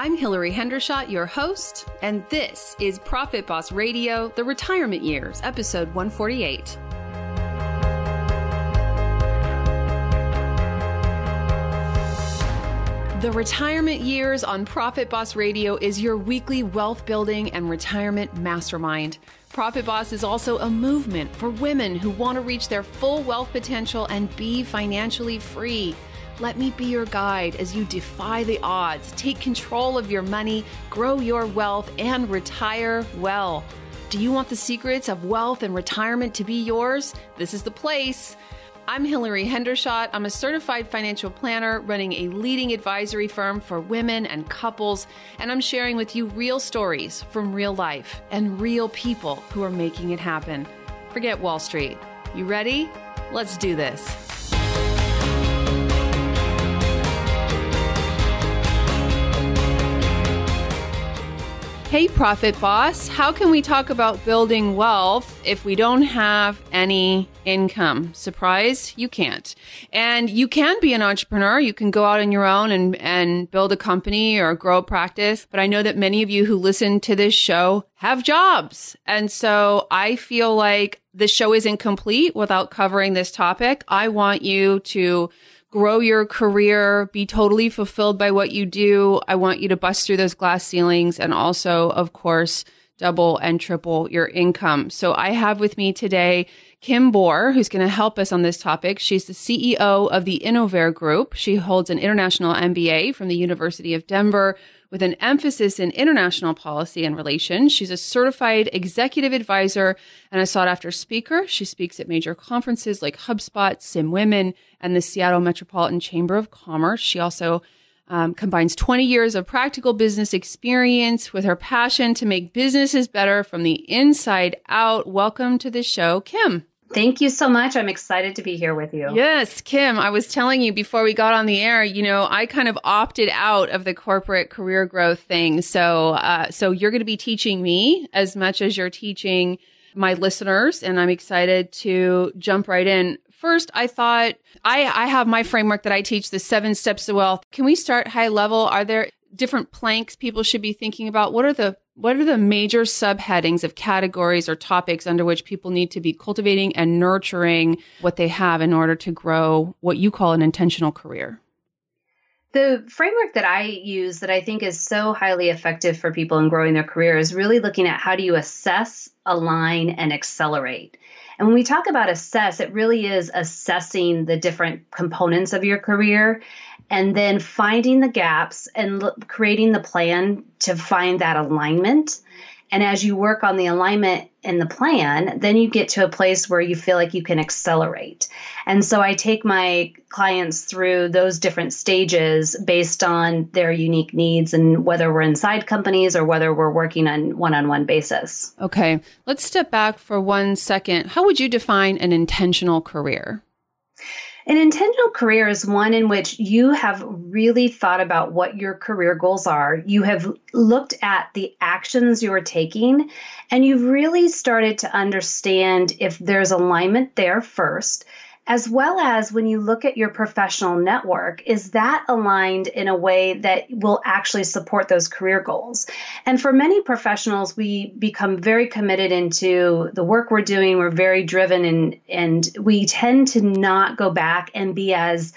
I'm Hillary Hendershot, your host, and this is Profit Boss Radio, The Retirement Years, episode 148. The Retirement Years on Profit Boss Radio is your weekly wealth building and retirement mastermind. Profit Boss is also a movement for women who want to reach their full wealth potential and be financially free. Let me be your guide as you defy the odds, take control of your money, grow your wealth, and retire well. Do you want the secrets of wealth and retirement to be yours? This is the place. I'm Hillary Hendershot. I'm a certified financial planner running a leading advisory firm for women and couples, and I'm sharing with you real stories from real life and real people who are making it happen. Forget Wall Street. You ready? Let's do this. Hey, Profit Boss, how can we talk about building wealth if we don't have any income? Surprise, you can't. And you can be an entrepreneur. You can go out on your own and build a company or grow a practice. But I know that many of you who listen to this show have jobs. And so I feel like the show isn't complete without covering this topic. I want you to grow your career, be totally fulfilled by what you do. I want you to bust through those glass ceilings and also, of course, double and triple your income. So I have with me today Kim Bohr, who's going to help us on this topic. She's the CEO of the Innovare Group. She holds an international MBA from the University of Denver with an emphasis in international policy and relations. She's a certified executive advisor and a sought-after speaker. She speaks at major conferences like HubSpot, Sim Women, and the Seattle Metropolitan Chamber of Commerce. She also combines 20 years of practical business experience with her passion to make businesses better from the inside out. Welcome to the show, Kim. Thank you so much. I'm excited to be here with you. Yes, Kim, I was telling you before we got on the air, I kind of opted out of the corporate career growth thing. So you're going to be teaching me as much as you're teaching my listeners, and I'm excited to jump right in. First, I thought I have my framework that I teach, the 7 steps to wealth. Can we start high level? Are there different planks people should be thinking about? What are the major subheadings of categories or topics under which people need to be cultivating and nurturing what they have in order to grow what you call an intentional career? The framework that I use that I think is so highly effective for people in growing their career is really looking at how do you assess, align, and accelerate. And when we talk about assess, it really is assessing the different components of your career and then finding the gaps and creating the plan to find that alignment. And as you work on the alignment and the plan, then you get to a place where you feel like you can accelerate. And so I take my clients through those different stages based on their unique needs and whether we're inside companies or whether we're working on one-on-one basis. Okay, let's step back for 1 second. How would you define an intentional career? An intentional career is one in which you have really thought about what your career goals are. You have looked at the actions you're taking, and you've really started to understand if there's alignment there first, as well as when you look at your professional network, is that aligned in a way that will actually support those career goals? And for many professionals, we become very committed into the work we're doing. We're very driven and we tend to not go back and be as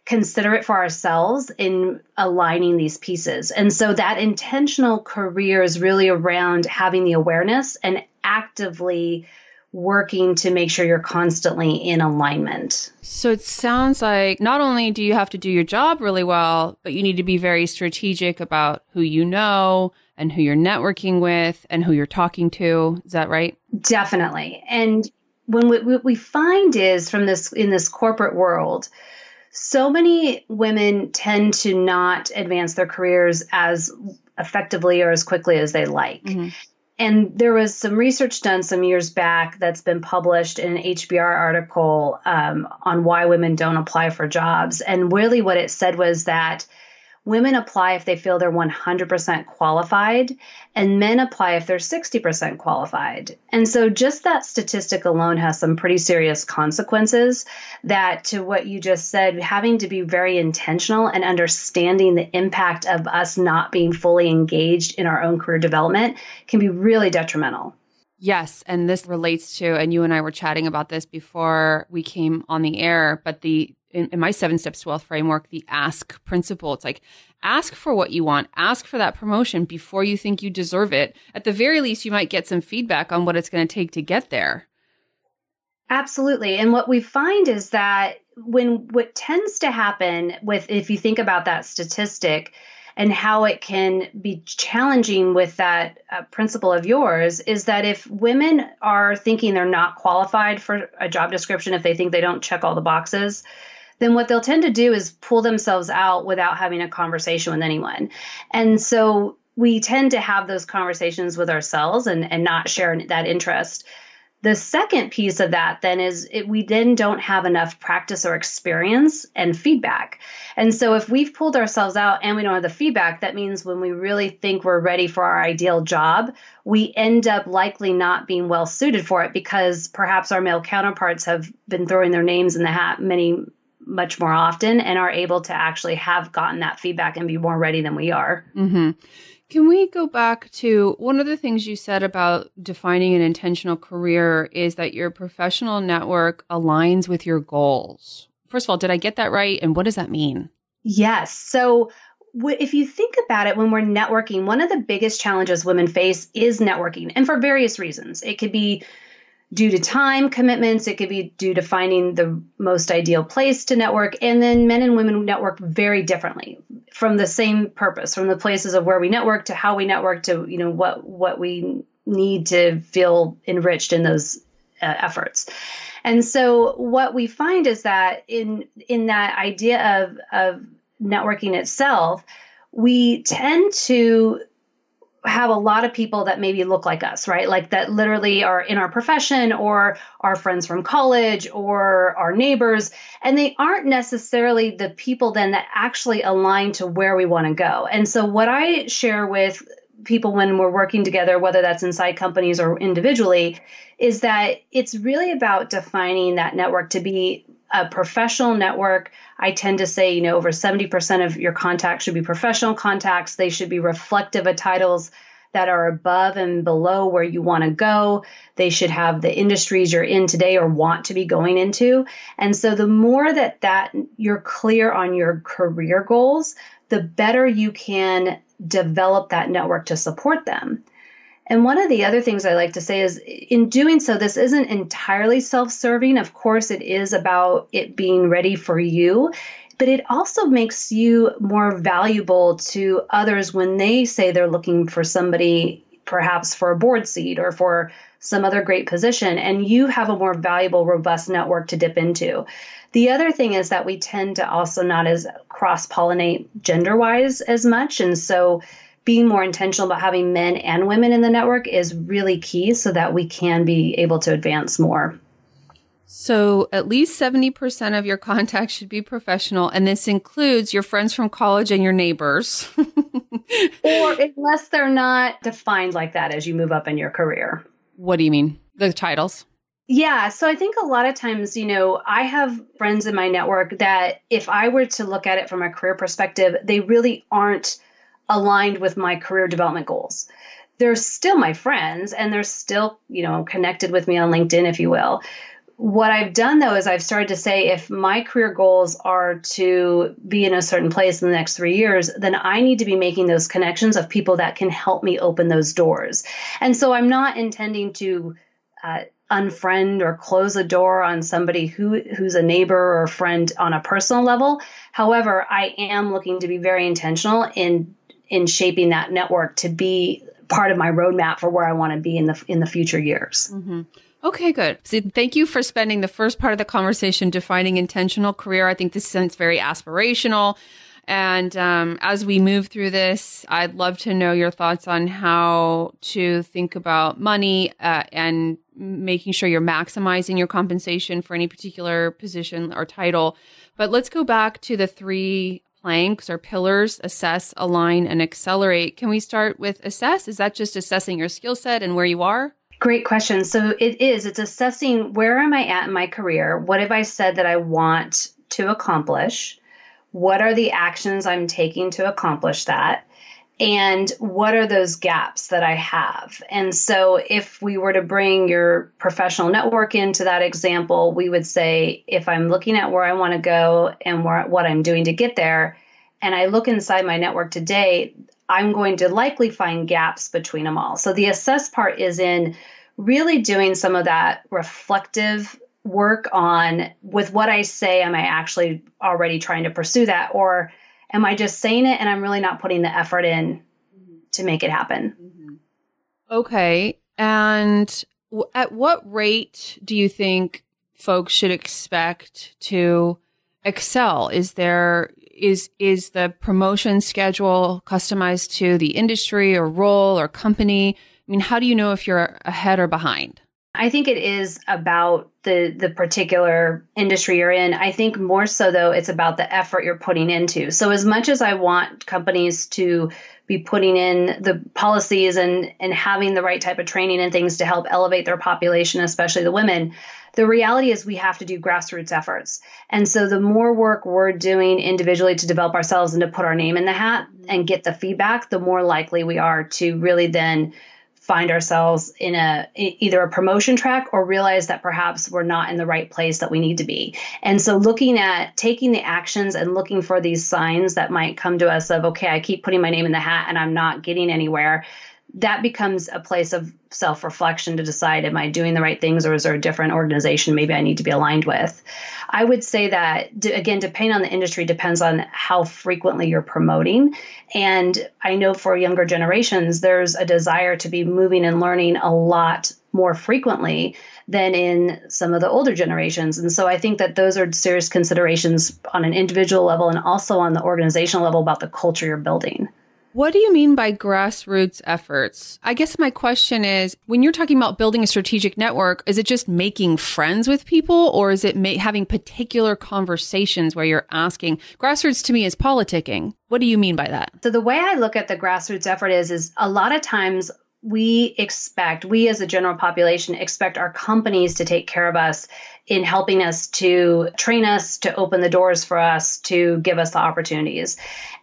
considerate for ourselves in aligning these pieces. And so that intentional career is really around having the awareness and actively working to make sure you're constantly in alignment. So it sounds like not only do you have to do your job really well, but you need to be very strategic about who you know and who you're networking with and who you're talking to. Is that right? Definitely. And what we find is in this corporate world, so many women tend to not advance their careers as effectively or as quickly as they like. Mm-hmm. And there was some research done some years back that's been published in an HBR article on why women don't apply for jobs. And really what it said was that women apply if they feel they're 100% qualified, and men apply if they're 60% qualified. And so just that statistic alone has some pretty serious consequences that, to what you just said, having to be very intentional and understanding the impact of us not being fully engaged in our own career development can be really detrimental. Yes. And this relates to, and you and I were chatting about this before we came on the air, but in my 7 Steps to Wealth framework, the ask principle, it's like, ask for what you want, ask for that promotion before you think you deserve it. At the very least, you might get some feedback on what it's going to take to get there. Absolutely. And what we find is that what tends to happen if you think about that statistic and how it can be challenging with that principle of yours, is that if women are thinking they're not qualified for a job description, if they think they don't check all the boxes, then what they'll tend to do is pull themselves out without having a conversation with anyone. And so we tend to have those conversations with ourselves and not share that interest. The second piece of that then is we then don't have enough practice or experience and feedback. And so if we've pulled ourselves out and we don't have the feedback, that means when we really think we're ready for our ideal job, we end up likely not being well suited for it because perhaps our male counterparts have been throwing their names in the hat much more often and are able to actually have gotten that feedback and be more ready than we are. Mm-hmm. Can we go back to one of the things you said about defining an intentional career is that your professional network aligns with your goals? First of all, did I get that right? And what does that mean? Yes. So if you think about it, when we're networking, one of the biggest challenges women face is networking, and for various reasons. It could be due to time commitments. It could be due to finding the most ideal place to network. And then men and women network very differently from the same purpose, from the places of where we network to how we network to, what we need to feel enriched in those efforts. And so what we find is that in that idea of networking itself, we tend to have a lot of people that maybe look like us, right? Like that literally are in our profession or our friends from college or our neighbors. And they aren't necessarily the people then that actually align to where we want to go. And so what I share with people when we're working together, whether that's inside companies or individually, is that it's really about defining that network to be a professional network. I tend to say, over 70% of your contacts should be professional contacts. They should be reflective of titles that are above and below where you want to go. They should have the industries you're in today or want to be going into. And so the more that you're clear on your career goals, the better you can develop that network to support them. And one of the other things I like to say is in doing so, this isn't entirely self-serving. Of course, it is about it being ready for you, but it also makes you more valuable to others when they say they're looking for somebody, perhaps for a board seat or for some other great position, and you have a more valuable, robust network to dip into. The other thing is that we tend to also not as cross-pollinate gender-wise as much. And so being more intentional about having men and women in the network is really key so that we can be able to advance more. So at least 70% of your contacts should be professional. And this includes your friends from college and your neighbors. Or unless they're not defined like that as you move up in your career. What do you mean? The titles? Yeah. So I think a lot of times, I have friends in my network that if I were to look at it from a career perspective, they really aren't aligned with my career development goals. They're still my friends and they're still, connected with me on LinkedIn, if you will. What I've done, though, is I've started to say if my career goals are to be in a certain place in the next 3 years, then I need to be making those connections of people that can help me open those doors. And so I'm not intending to unfriend or close a door on somebody who's a neighbor or friend on a personal level. However, I am looking to be very intentional in shaping that network to be part of my roadmap for where I want to be in the future years. Mm-hmm. Okay, good. So thank you for spending the first part of the conversation defining intentional career. I think this sounds very aspirational. And as we move through this, I'd love to know your thoughts on how to think about money and making sure you're maximizing your compensation for any particular position or title. But let's go back to the 3 planks or pillars: assess, align, and accelerate. Can we start with assess? Is that just assessing your skill set and where you are? Great question. So it's assessing, where am I at in my career? What have I said that I want to accomplish? What are the actions I'm taking to accomplish that? And what are those gaps that I have? And so if we were to bring your professional network into that example, we would say, if I'm looking at where I want to go and what I'm doing to get there, and I look inside my network today, I'm going to likely find gaps between them all. So the assess part is in really doing some of that reflective work on, with what I say, am I actually already trying to pursue that? Or am I just saying it and I'm really not putting the effort in to make it happen? Okay. And at what rate do you think folks should expect to excel? Is the promotion schedule customized to the industry or role or company? I mean, how do you know if you're ahead or behind? I think it is about the particular industry you're in. I think more so, though, it's about the effort you're putting into. So as much as I want companies to be putting in the policies and having the right type of training and things to help elevate their population, especially the women, the reality is we have to do grassroots efforts. And so the more work we're doing individually to develop ourselves and to put our name in the hat and get the feedback, the more likely we are to really then find ourselves in either a promotion track or realize that perhaps we're not in the right place that we need to be. And so looking at taking the actions and looking for these signs that might come to us of, okay, I keep putting my name in the hat and I'm not getting anywhere, that becomes a place of self-reflection to decide, am I doing the right things, or is there a different organization maybe I need to be aligned with? I would say that, again, depending on the industry, depends on how frequently you're promoting. And I know for younger generations, there's a desire to be moving and learning a lot more frequently than in some of the older generations. And so I think that those are serious considerations on an individual level and also on the organizational level about the culture you're building. What do you mean by grassroots efforts? I guess my question is, when you're talking about building a strategic network, is it just making friends with people, or is it having particular conversations where you're asking? Grassroots to me is politicking. What do you mean by that? So the way I look at the grassroots effort is a lot of times we as a general population expect our companies to take care of us in helping us, to train us, to open the doors for us, to give us the opportunities.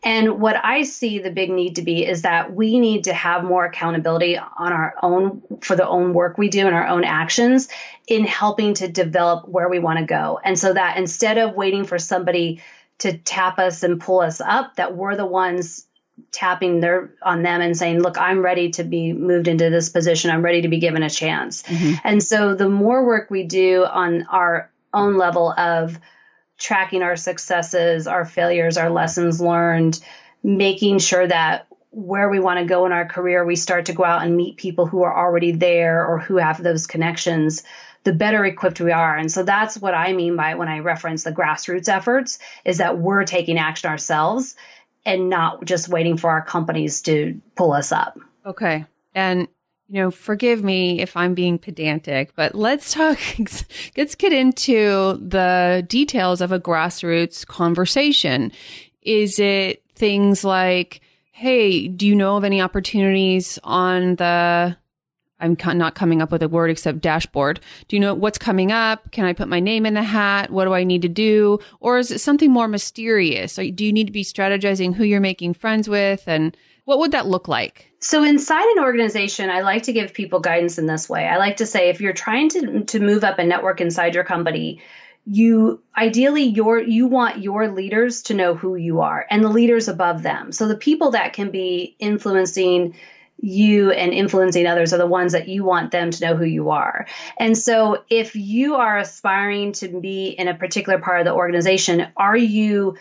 And what I see the big need to be is that we need to have more accountability on our own for the own work we do and our own actions in helping to develop where we want to go. And so that instead of waiting for somebody to tap us and pull us up, that we're the ones tapping on them and saying, look, I'm ready to be moved into this position. I'm ready to be given a chance. Mm-hmm. And so the more work we do on our own level of tracking our successes, our failures, our lessons learned, making sure that where we want to go in our career, we start to go out and meet people who are already there or who have those connections, the better equipped we are. And so that's what I mean by when I reference the grassroots efforts, is that we're taking action ourselves and not just waiting for our companies to pull us up. Okay. And, forgive me if I'm being pedantic, but let's get into the details of a grassroots conversation. Is it things like, hey, do you know of any opportunities on I'm not coming up with a word except dashboard. Do you know what's coming up? Can I put my name in the hat? What do I need to do? Or is it something more mysterious? Do you need to be strategizing who you're making friends with? And what would that look like? So inside an organization, I like to give people guidance in this way. I like to say, if you're trying to move up a network inside your company, you want your leaders to know who you are and the leaders above them. So the people that can be influencing you and influencing others are the ones that you want them to know who you are. And so if you are aspiring to be in a particular part of the organization, are you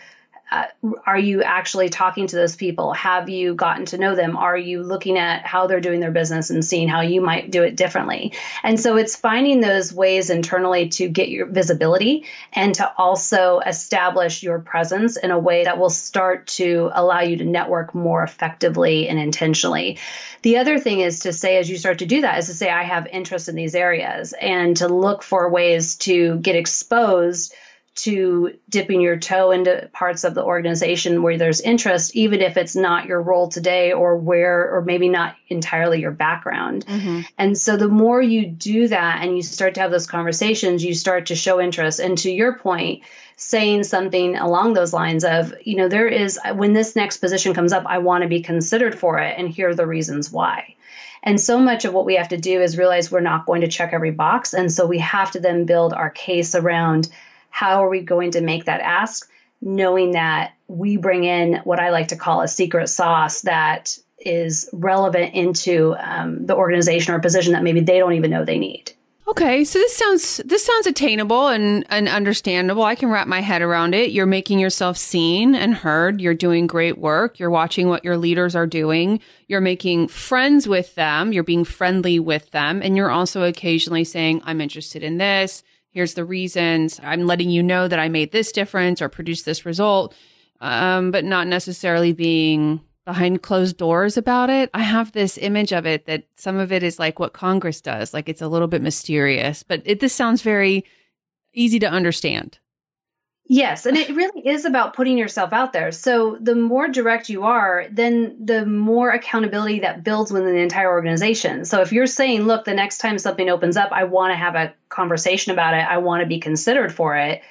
actually talking to those people? Have you gotten to know them? Are you looking at how they're doing their business and seeing how you might do it differently? And so it's finding those ways internally to get your visibility and to also establish your presence in a way that will start to allow you to network more effectively and intentionally. The other thing is to say, as you start to do that, is to say, I have interest in these areas, and to look for ways to get exposed to dipping your toe into parts of the organization where there's interest, even if it's not your role today or maybe not entirely your background. Mm-hmm. And so the more you do that and you start to have those conversations, you start to show interest. And to your point, saying something along those lines of, when this next position comes up, I want to be considered for it. And here are the reasons why. And so much of what we have to do is realize we're not going to check every box. And so we have to then build our case around how are we going to make that ask, knowing that we bring in what I like to call a secret sauce that is relevant into the organization or position that maybe they don't even know they need. Okay, so this sounds attainable and understandable. I can wrap my head around it. You're making yourself seen and heard. You're doing great work. You're watching what your leaders are doing. You're making friends with them. You're being friendly with them. And you're also occasionally saying, I'm interested in this. Here's the reasons. I'm letting you know that I made this difference or produced this result, but not necessarily being behind closed doors about it. I have this image of it that some of it is like what Congress does. Like it's a little bit mysterious, but this sounds very easy to understand. Yes. And it really is about putting yourself out there. So the more direct you are, then the more accountability that builds within the entire organization. So if you're saying, look, the next time something opens up, I want to have a conversation about it. I want to be considered for it.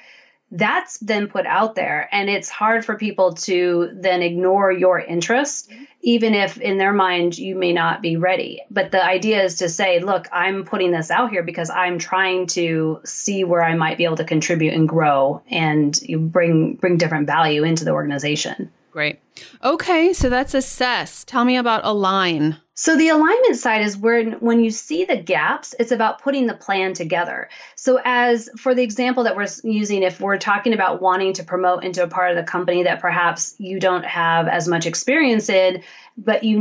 That's then put out there. And it's hard for people to then ignore your interest, even if in their mind you may not be ready. But the idea is to say, look, I'm putting this out here because I'm trying to see where I might be able to contribute and grow and you bring different value into the organization. Great. Okay, so that's assess. Tell me about align. So the alignment side is when you see the gaps, it's about putting the plan together. So as for the example that we're using, if we're talking about wanting to promote into a part of the company that perhaps you don't have as much experience in, but you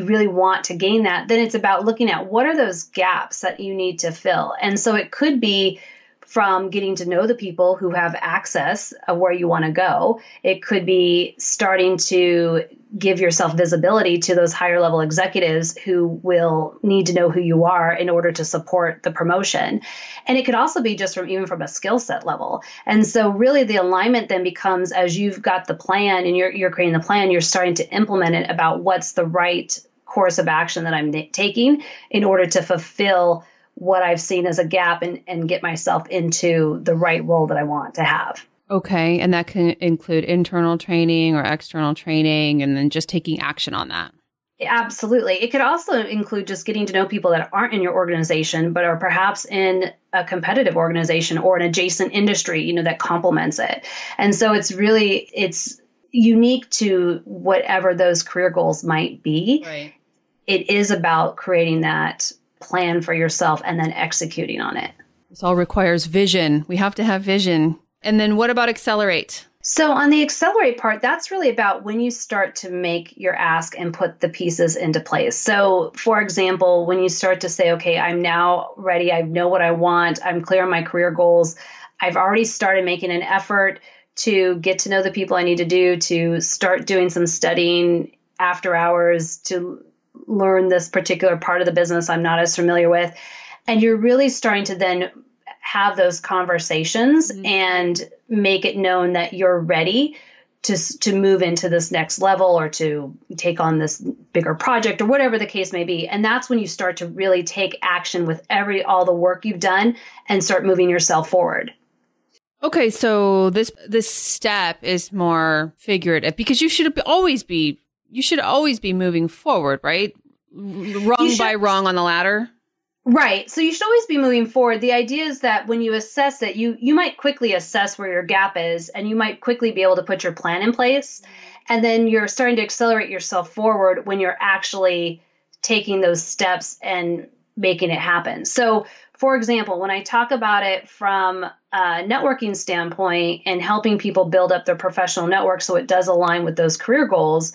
really want to gain that, then it's about looking at what are those gaps that you need to fill. And so it could be from getting to know the people who have access of where you want to go. It could be starting to give yourself visibility to those higher level executives who will need to know who you are in order to support the promotion. And it could also be just even from a skill set level. And so really the alignment then becomes, as you've got the plan and you're creating the plan, you're starting to implement it about what's the right course of action that I'm taking in order to fulfill what I've seen as a gap and get myself into the right role that I want to have. Okay. And that can include internal training or external training and then just taking action on that. Absolutely. It could also include just getting to know people that aren't in your organization, but are perhaps in a competitive organization or an adjacent industry, that complements it. And so it's unique to whatever those career goals might be. Right. It is about creating that plan for yourself and then executing on it. This all requires vision. We have to have vision. And then what about accelerate? So on the accelerate part, that's really about when you start to make your ask and put the pieces into place. So for example, when you start to say, okay, I'm now ready. I know what I want. I'm clear on my career goals. I've already started making an effort to get to know the people I need to do, to start doing some studying after hours, to learn this particular part of the business I'm not as familiar with. And you're really starting to then have those conversations and make it known that you're ready to move into this next level or to take on this bigger project or whatever the case may be. And that's when you start to really take action with all the work you've done and start moving yourself forward. Okay, so this step is more figurative because you should always be moving forward, right? Rung by rung on the ladder. Right. So you should always be moving forward. The idea is that when you assess it, you might quickly assess where your gap is, and you might quickly be able to put your plan in place. And then you're starting to accelerate yourself forward when you're actually taking those steps and making it happen. So, for example, when I talk about it from a networking standpoint and helping people build up their professional network so it does align with those career goals,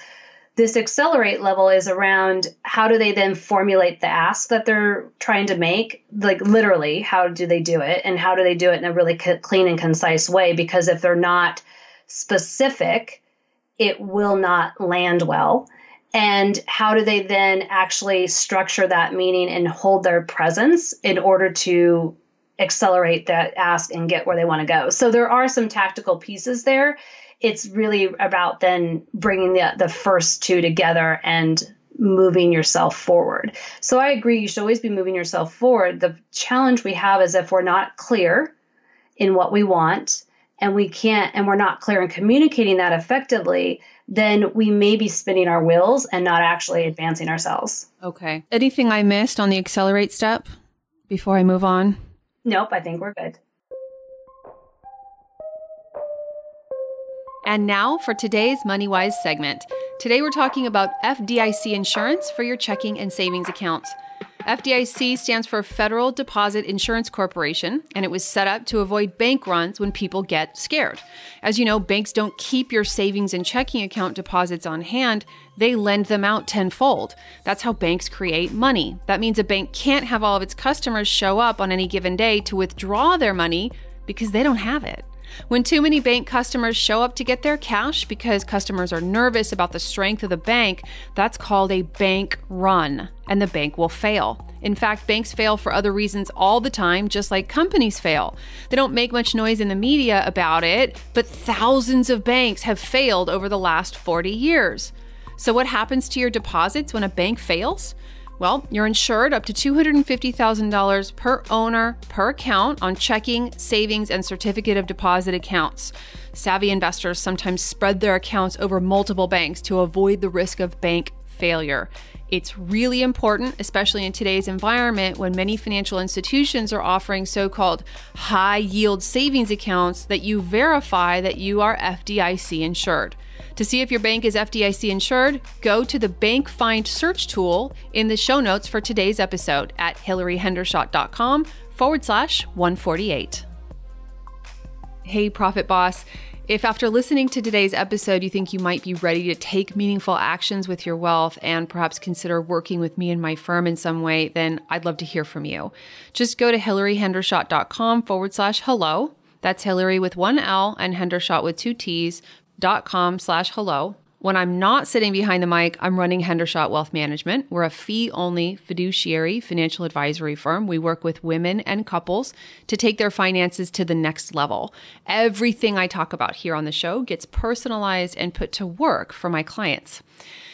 this accelerate level is around how do they then formulate the ask that they're trying to make? Like literally, how do they do it? And how do they do it in a really clean and concise way? Because if they're not specific, it will not land well. And how do they then actually structure that meeting and hold their presence in order to accelerate that ask and get where they want to go. So there are some tactical pieces there. It's really about then bringing the first two together and moving yourself forward. So I agree, you should always be moving yourself forward. The challenge we have is if we're not clear in what we want and we're not clear in communicating that effectively, then we may be spinning our wheels and not actually advancing ourselves. Okay. Anything I missed on the accelerate step before I move on? Nope, I think we're good. And now for today's MoneyWise segment. Today we're talking about FDIC insurance for your checking and savings accounts. FDIC stands for Federal Deposit Insurance Corporation, and it was set up to avoid bank runs when people get scared. As you know, banks don't keep your savings and checking account deposits on hand. They lend them out tenfold. That's how banks create money. That means a bank can't have all of its customers show up on any given day to withdraw their money because they don't have it. When too many bank customers show up to get their cash because customers are nervous about the strength of the bank, that's called a bank run, and the bank will fail. In fact, banks fail for other reasons all the time, just like companies fail. They don't make much noise in the media about it, but thousands of banks have failed over the last 40 years. So what happens to your deposits when a bank fails? Well, you're insured up to $250,000 per owner per account on checking, savings, and certificate of deposit accounts. Savvy investors sometimes spread their accounts over multiple banks to avoid the risk of bank failure. It's really important, especially in today's environment when many financial institutions are offering so-called high-yield savings accounts, that you verify that you are FDIC insured. To see if your bank is FDIC insured, go to the Bank Find search tool in the show notes for today's episode at hillaryhendershot.com/148. Hey, Profit Boss. If after listening to today's episode, you think you might be ready to take meaningful actions with your wealth and perhaps consider working with me and my firm in some way, then I'd love to hear from you. Just go to hillaryhendershot.com/hello. That's Hillary with one L and Hendershot with two T's. .com/hello. When I'm not sitting behind the mic, I'm running Hendershot Wealth Management. We're a fee-only fiduciary financial advisory firm. We work with women and couples to take their finances to the next level. Everything I talk about here on the show gets personalized and put to work for my clients.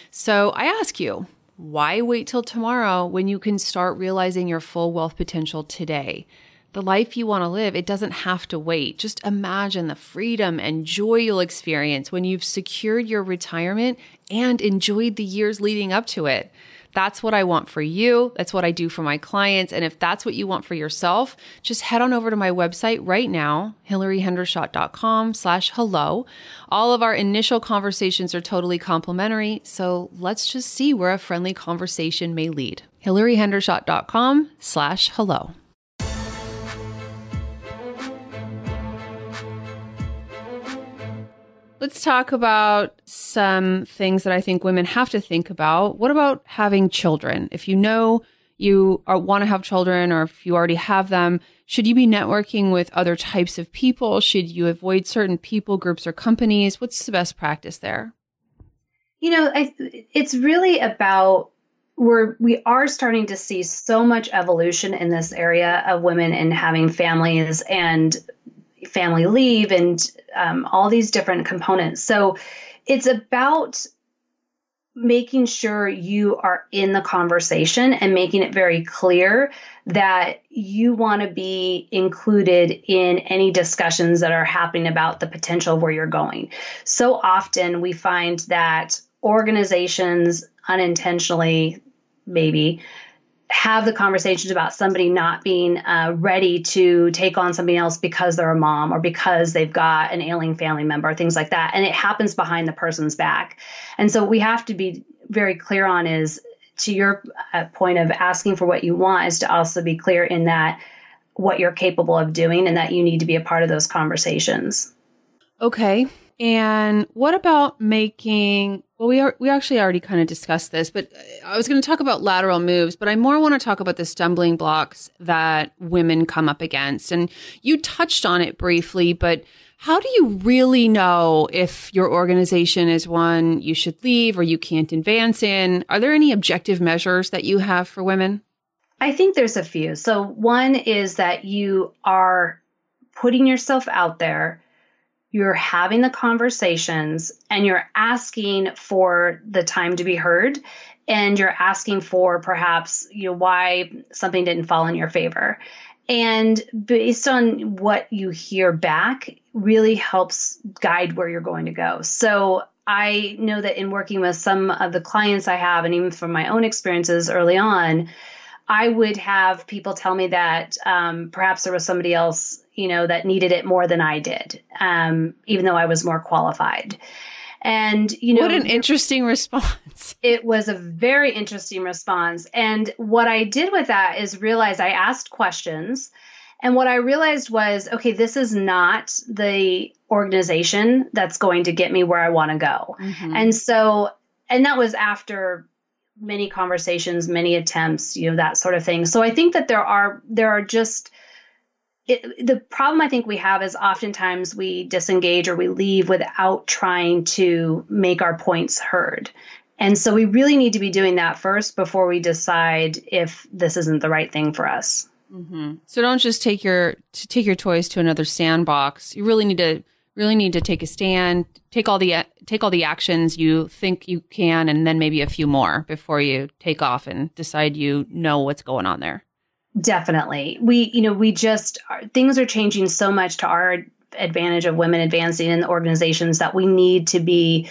So I ask you, why wait till tomorrow when you can start realizing your full wealth potential today? The life you want to live, it doesn't have to wait. Just imagine the freedom and joy you'll experience when you've secured your retirement and enjoyed the years leading up to it. That's what I want for you. That's what I do for my clients. And if that's what you want for yourself, just head on over to my website right now, hillaryhendershot.com/hello. All of our initial conversations are totally complimentary. So let's just see where a friendly conversation may lead. hillaryhendershot.com/hello. Let's talk about some things that I think women have to think about. What about having children? If you know you want to have children, or if you already have them, should you be networking with other types of people? Should you avoid certain people, groups, or companies? What's the best practice there? You know, it's really about we are starting to see so much evolution in this area of women and having families and family leave and all these different components. So it's about making sure you are in the conversation and making it very clear that you want to be included in any discussions that are happening about the potential of where you're going. So often we find that organizations unintentionally maybe have the conversations about somebody not being ready to take on something else because they're a mom or because they've got an ailing family member, things like that. And it happens behind the person's back. And so we have to be very clear on is, to your point of asking for what you want, is to also be clear in that what you're capable of doing and that you need to be a part of those conversations. Okay. And what about making, well, we actually already kind of discussed this, but I was going to talk about lateral moves, but I more want to talk about the stumbling blocks that women come up against. And you touched on it briefly, but how do you really know if your organization is one you should leave or you can't advance in? Are there any objective measures that you have for women? I think there's a few. So one is that you are putting yourself out there, you're having the conversations, and you're asking for the time to be heard, and you're asking for perhaps, why something didn't fall in your favor. And based on what you hear back really helps guide where you're going to go. So I know that in working with some of the clients I have, and even from my own experiences early on, I would have people tell me that perhaps there was somebody else, that needed it more than I did, even though I was more qualified. And, what an interesting response. It was a very interesting response. And what I did with that is realize I asked questions. And what I realized was, okay, this is not the organization that's going to get me where I want to go. Mm-hmm. And that was after many conversations, many attempts, that sort of thing. So I think that there are just the problem I think we have is oftentimes we disengage or we leave without trying to make our points heard. And so we really need to be doing that first before we decide if this isn't the right thing for us. Mm-hmm. So don't just take your toys to another sandbox. You really need to take a stand, take all the actions you think you can, and then maybe a few more before you take off and decide what's going on there. Definitely. Things are changing so much to our advantage of women advancing in the organizations that we need to be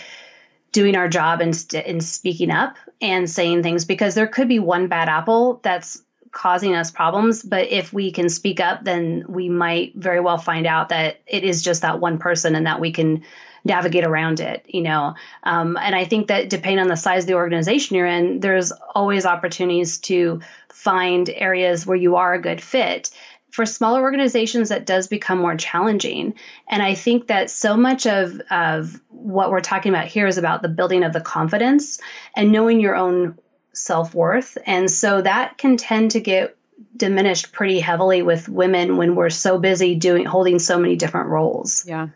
doing our job and speaking up and saying things, because there could be one bad apple that's causing us problems. But if we can speak up, then we might very well find out that it is just that one person and that we can navigate around it, And I think that depending on the size of the organization you're in, there's always opportunities to find areas where you are a good fit. For smaller organizations, that does become more challenging. And I think that so much of what we're talking about here is about the building of the confidence and knowing your own self-worth. And so that can tend to get diminished pretty heavily with women when we're so busy holding so many different roles. Yeah.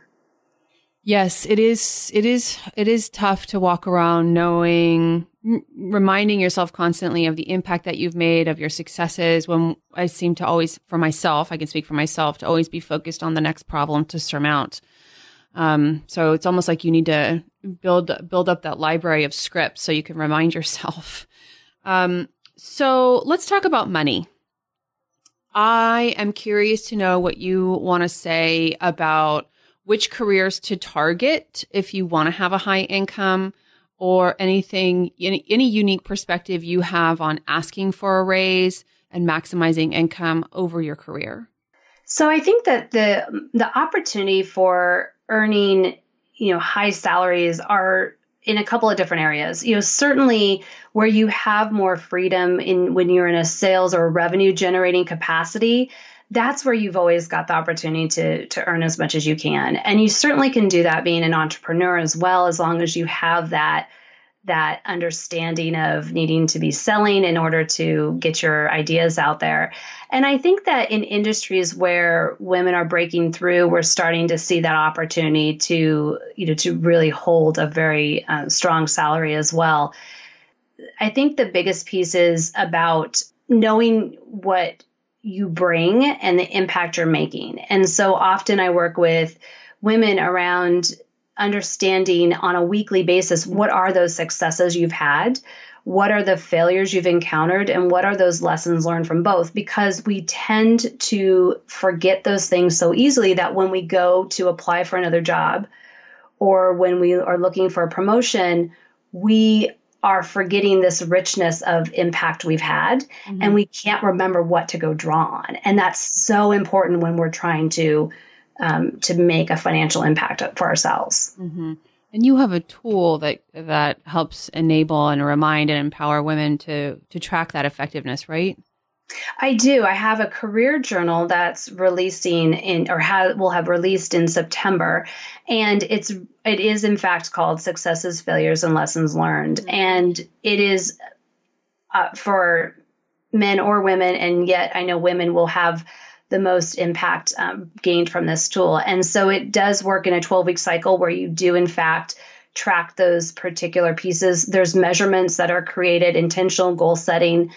Yes, it is tough to walk around reminding yourself constantly of the impact that you've made, of your successes, when I seem to always, I can speak for myself, to always be focused on the next problem to surmount. So it's almost like you need to build up that library of scripts so you can remind yourself. So let's talk about money. I am curious to know what you want to say about which careers to target if you want to have a high income, or any unique perspective you have on asking for a raise and maximizing income over your career. So I think that the opportunity for earning, high salaries are in a couple of different areas. Certainly where you have more freedom when you're in a sales or revenue generating capacity, that's where you've always got the opportunity to earn as much as you can. And you certainly can do that being an entrepreneur as well, as long as you have that understanding of needing to be selling in order to get your ideas out there. And I think that in industries where women are breaking through, we're starting to see that opportunity to really hold a very strong salary as well. I think the biggest piece is about knowing what you bring and the impact you're making. And so often I work with women around understanding on a weekly basis, what are those successes you've had? What are the failures you've encountered? And what are those lessons learned from both? Because we tend to forget those things so easily that when we go to apply for another job, or when we are looking for a promotion, we are forgetting this richness of impact we've had, mm-hmm. and we can't remember what to go draw on. And that's so important when we're trying to make a financial impact for ourselves. Mm-hmm. And you have a tool that helps enable and remind and empower women to track that effectiveness, right? I do. I have a career journal that's releasing will have released in September, and it is in fact called Successes, Failures, and Lessons Learned, mm-hmm. and it is for men or women, and yet I know women will have the most impact gained from this tool. And so it does work in a 12-week cycle where you do in fact track those particular pieces. There's measurements that are created, intentional goal setting.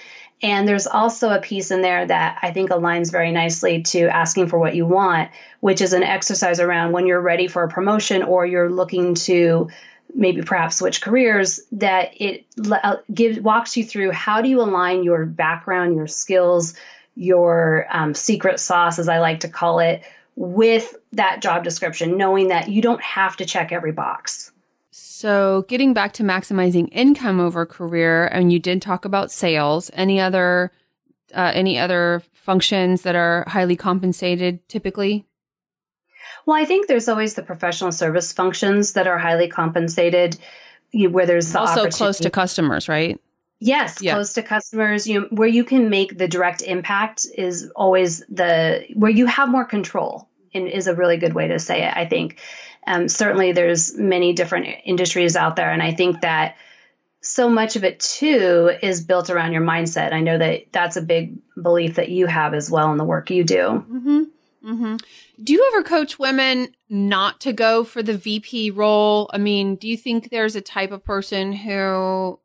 And there's also a piece in there that I think aligns very nicely to asking for what you want, which is an exercise around when you're ready for a promotion or you're looking to maybe perhaps switch careers, that it walks you through how do you align your background, your skills, your secret sauce, as I like to call it, with that job description, knowing that you don't have to check every box. So getting back to maximizing income over career, and you did talk about sales, any other functions that are highly compensated typically? Well, I think there's always the professional service functions that are highly compensated, where there's the also close to customers, right? Yes, yeah. Close to customers, where you can make the direct impact is always where you have more control, and is a really good way to say it, I think. Certainly there's many different industries out there, and I think that so much of it too is built around your mindset. I know that that's a big belief that you have as well in the work you do. Mm-hmm. Mm-hmm. Do you ever coach women not to go for the VP role? I mean, do you think there's a type of person who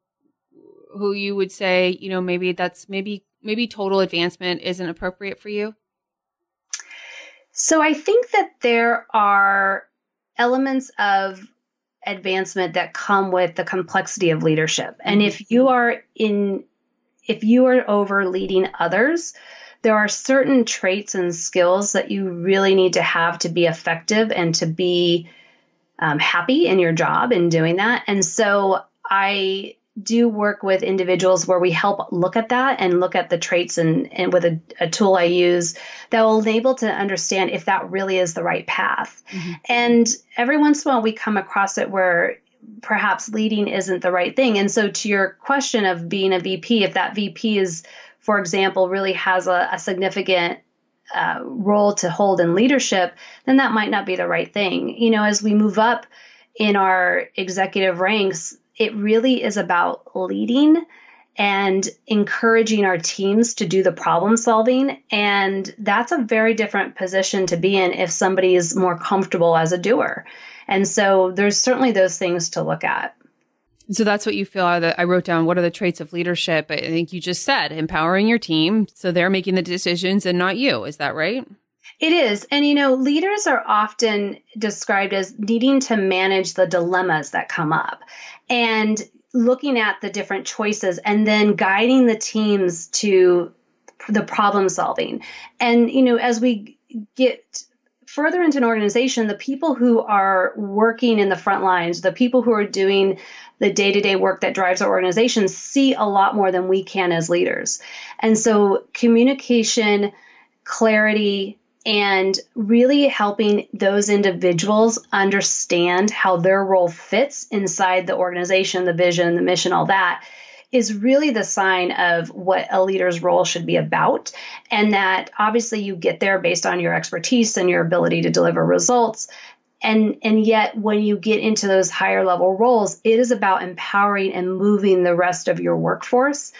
you would say, maybe total advancement isn't appropriate for you? So I think that there are elements of advancement that come with the complexity of leadership. And if you are over leading others, there are certain traits and skills that you really need to have to be effective and to be happy in your job in doing that. And so I do work with individuals where we help look at that and look at the traits and with a tool I use that will enable to understand if that really is the right path. Mm-hmm. And every once in a while we come across it where perhaps leading isn't the right thing. And so to your question of being a VP, if that VP is, for example, really has a significant role to hold in leadership, then that might not be the right thing. As we move up in our executive ranks, it really is about leading and encouraging our teams to do the problem solving. And that's a very different position to be in if somebody is more comfortable as a doer. And so there's certainly those things to look at. So that's what you feel are I wrote down, what are the traits of leadership? I think you just said empowering your team so they're making the decisions and not you. Is that right? It is. And, leaders are often described as needing to manage the dilemmas that come up and looking at the different choices and then guiding the teams to the problem solving. And, as we get further into an organization, the people who are working in the front lines, the people who are doing the day-to-day work that drives our organization see a lot more than we can as leaders. And so communication, clarity, and really helping those individuals understand how their role fits inside the organization, the vision, the mission, all that is really the sign of what a leader's role should be about. And that obviously you get there based on your expertise and your ability to deliver results. And yet when you get into those higher level roles, it is about empowering and moving the rest of your workforce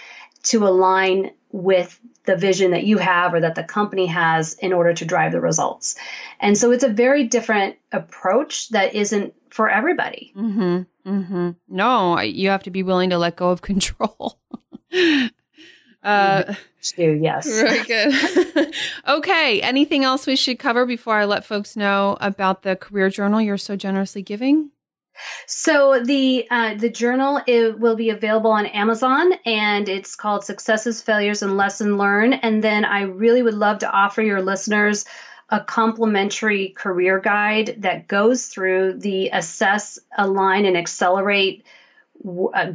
to align with the vision that you have or that the company has in order to drive the results. And so it's a very different approach that isn't for everybody. Mm-hmm. Mm-hmm. No, you have to be willing to let go of control. Yes. Very good. Okay. Anything else we should cover before I let folks know about the career journal you're so generously giving? So the journal will be available on Amazon, and it's called Successes, Failures, and Lesson Learned. And then I really would love to offer your listeners a complimentary career guide that goes through the Assess, Align, and Accelerate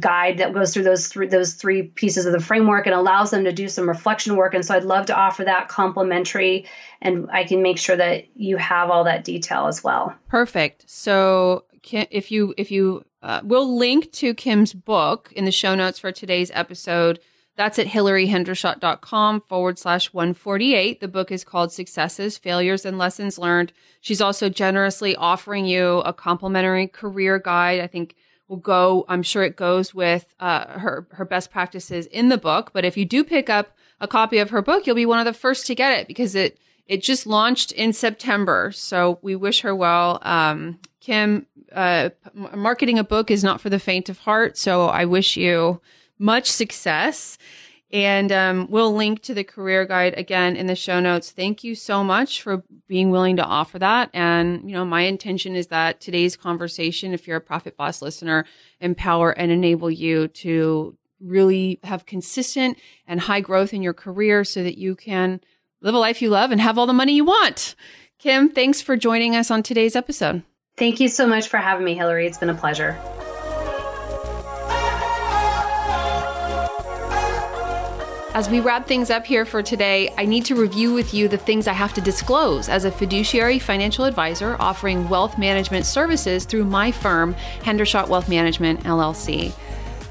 guide that goes through those three pieces of the framework and allows them to do some reflection work. And so I'd love to offer that complimentary, and I can make sure that you have all that detail as well. Perfect. So if you we'll link to Kim's book in the show notes for today's episode. That's at hillaryhendershot.com/148. The book is called Successes, Failures, and Lessons Learned. She's also generously offering you a complimentary career guide. I think I'm sure it goes with her best practices in the book. But if you do pick up a copy of her book, you'll be one of the first to get it because it just launched in September. So we wish her well. Kim, marketing a book is not for the faint of heart. So I wish you much success. And we'll link to the career guide again in the show notes. Thank you so much for being willing to offer that. And, my intention is that today's conversation, if you're a Profit Boss listener, empower and enable you to really have consistent and high growth in your career so that you can live a life you love and have all the money you want. Kim, thanks for joining us on today's episode. Thank you so much for having me, Hillary. It's been a pleasure. As we wrap things up here for today, I need to review with you the things I have to disclose as a fiduciary financial advisor offering wealth management services through my firm, Hendershot Wealth Management, LLC.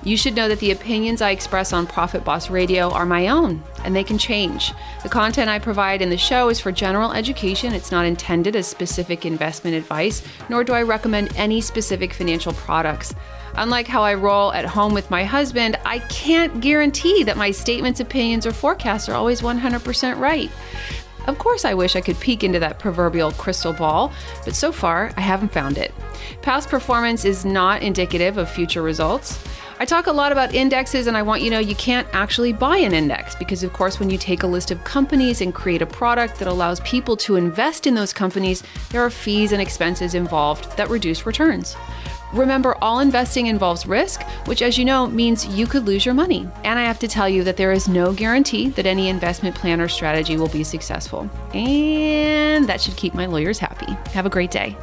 You should know that the opinions I express on Profit Boss Radio are my own, and they can change. The content I provide in the show is for general education. It's not intended as specific investment advice, nor do I recommend any specific financial products. Unlike how I roll at home with my husband, I can't guarantee that my statements, opinions, or forecasts are always 100% right. Of course, I wish I could peek into that proverbial crystal ball, but so far, I haven't found it. Past performance is not indicative of future results. I talk a lot about indexes, and I want you to know you can't actually buy an index because, of course, when you take a list of companies and create a product that allows people to invest in those companies, there are fees and expenses involved that reduce returns. Remember, all investing involves risk, which, as you know, means you could lose your money. And I have to tell you that there is no guarantee that any investment plan or strategy will be successful. And that should keep my lawyers happy. Have a great day.